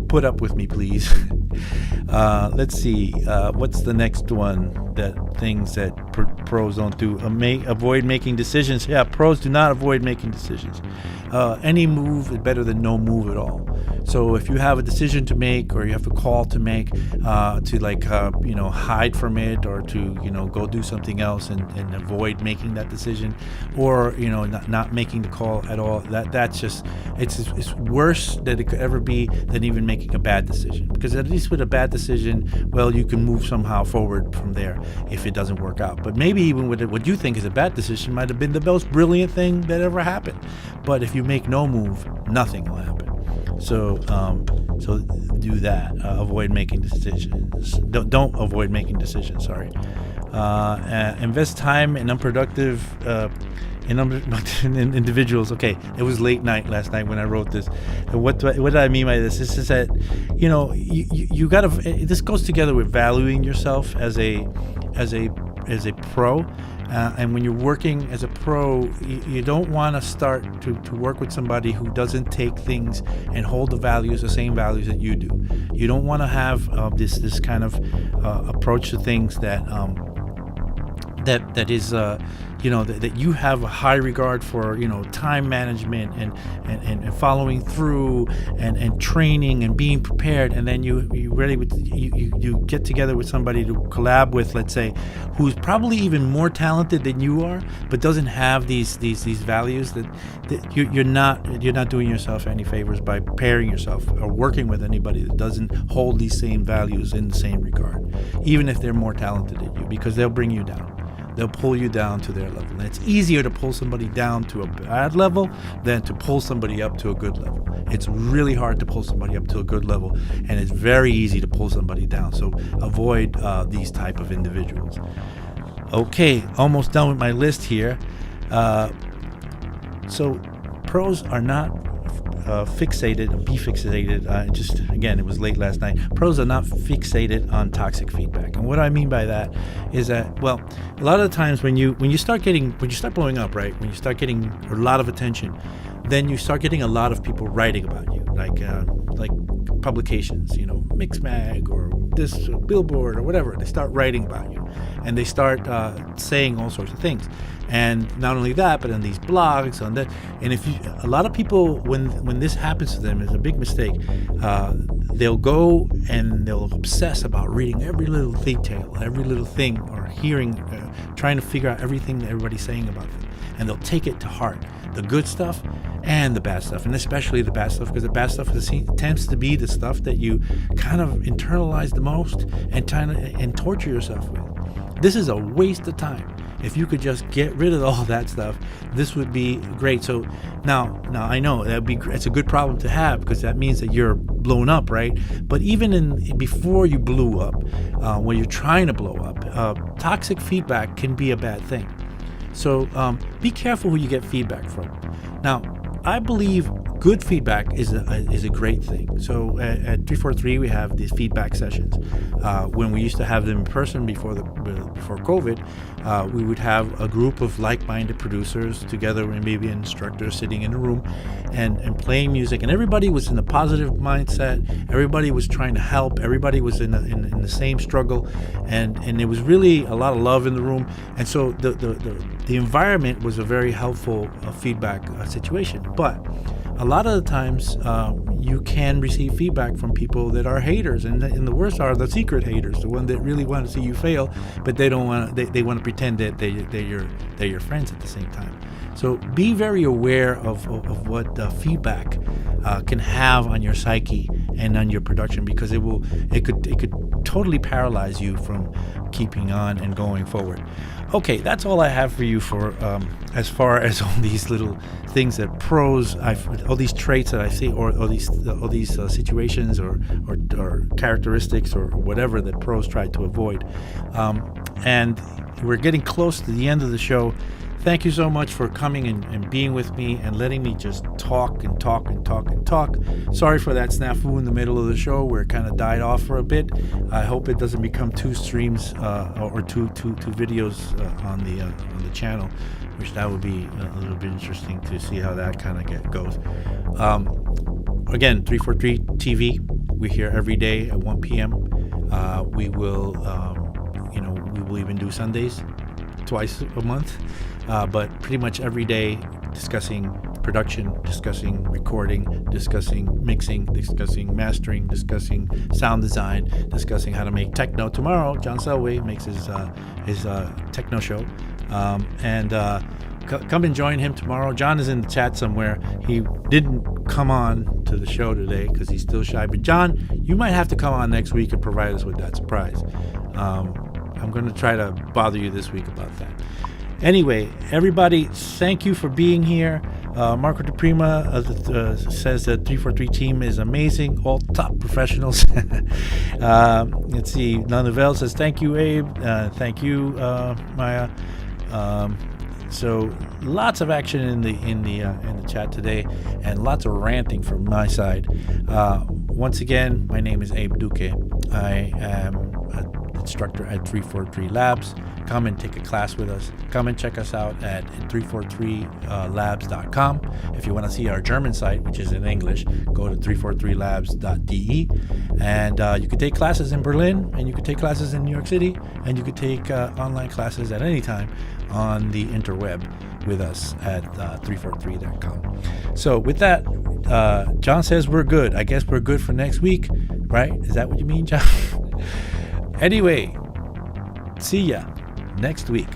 put up with me, please. Let's see. What's the next one? Things that pros don't do. Avoid making decisions. Yeah, pros do not avoid making decisions. Any move is better than no move at all. So if you have a decision to make, or you have a call to make, to hide from it, or to go do something else and avoid making that decision, or not making the call at all, that's just it's worse that it could ever be than even making a bad decision. Because at least with a bad decision, well, you can move somehow forward from there if it doesn't work out. But maybe even with what you think is a bad decision might have been the most brilliant thing that ever happened. But if you make no move, nothing will happen. So do that. Avoid making decisions. Don't avoid making decisions. Sorry. Invest time in unproductive individuals. Okay, it was late night last night when I wrote this. And what did I mean by this? This is that, you got to. This goes together with valuing yourself as a pro. And when you're working as a pro, you don't want to start to work with somebody who doesn't take things and hold the same values that you do. You don't want to have this kind of approach to things that is that you have a high regard for, time management and following through and training and being prepared, and then you get together with somebody to collab with, let's say, who's probably even more talented than you are, but doesn't have these values, that you're not doing yourself any favors by pairing yourself or working with anybody that doesn't hold these same values in the same regard, even if they're more talented than you, because they'll bring you down. They'll pull you down to their level. And it's easier to pull somebody down to a bad level than to pull somebody up to a good level. It's really hard to pull somebody up to a good level, and it's very easy to pull somebody down. So avoid these type of individuals. Okay, almost done with my list here. So pros are not fixated, just again, it was late last night. Pros are not fixated on toxic feedback. And what I mean by that is that, well, a lot of the times when you start blowing up, right, when you start getting a lot of attention, then you start getting a lot of people writing about you, like publications, Mixmag or this Billboard or whatever. They start writing about you, and they start saying all sorts of things. And not only that, but on these blogs, on that, and a lot of people, when this happens to them, is a big mistake. They'll go and they'll obsess about reading every little detail, every little thing, or hearing, trying to figure out everything that everybody's saying about them, and they'll take it to heart, the good stuff and the bad stuff, and especially the bad stuff, because the bad stuff tends to be the stuff that you kind of internalize the most and torture yourself with. This is a waste of time. If you could just get rid of all that stuff, this would be great. So now I know it's a good problem to have, because that means that you're blown up, right? But even before you blew up, when you're trying to blow up, toxic feedback can be a bad thing. So be careful who you get feedback from. Now, I believe good feedback is a great thing. So at 343 we have these feedback sessions. When we used to have them in person before COVID, we would have a group of like-minded producers together, and maybe an instructor sitting in a room and playing music, and everybody was in a positive mindset. Everybody was trying to help. Everybody was in the same struggle, and there was really a lot of love in the room. And so the environment was a very helpful feedback situation. But a lot of the times you can receive feedback from people that are haters, and the worst are the secret haters, the one that really want to see you fail, but they don't want to. They want to pretend that they're your friends at the same time. So be very aware of what feedback can have on your psyche and on your production, because it could totally paralyze you from keeping on and going forward. Okay, that's all I have for you for as far as all these little things that pros, all these traits that I see, or these situations or characteristics or whatever that pros try to avoid. And we're getting close to the end of the show. Thank you so much for coming and being with me and letting me just talk and talk and talk and talk. Sorry for that snafu in the middle of the show where it kind of died off for a bit. I hope it doesn't become two streams or two videos on the channel, which that would be a little bit interesting to see how that kind of goes. Again, 343 TV. We're here every day at 1 p.m. We will even do Sundays twice a month. But pretty much every day, discussing production, discussing recording, discussing mixing, discussing mastering, discussing sound design, discussing how to make techno. Tomorrow, John Selway makes his techno show, and come and join him tomorrow. John is in the chat somewhere. He didn't come on to the show today because he's still shy. But John, you might have to come on next week and provide us with that surprise. I'm going to try to bother you this week about that. Anyway, everybody, thank you for being here. Marco DePrima says that 343 team is amazing, all top professionals. Let's see. Nanavel says, thank you, Abe. Thank you, Maya. So lots of action in the chat today, and lots of ranting from my side. Once again, my name is Abe Duque. I am an instructor at 343 Labs. Come and take a class with us. Come and check us out at 343labs.com. If you want to see our German site, which is in English, go to 343labs.de. And you can take classes in Berlin, and you can take classes in New York City, and you can take online classes at any time on the interweb with us at 343.com. So with that, John says we're good. I guess we're good for next week, right? Is that what you mean, John? Anyway, see ya next week.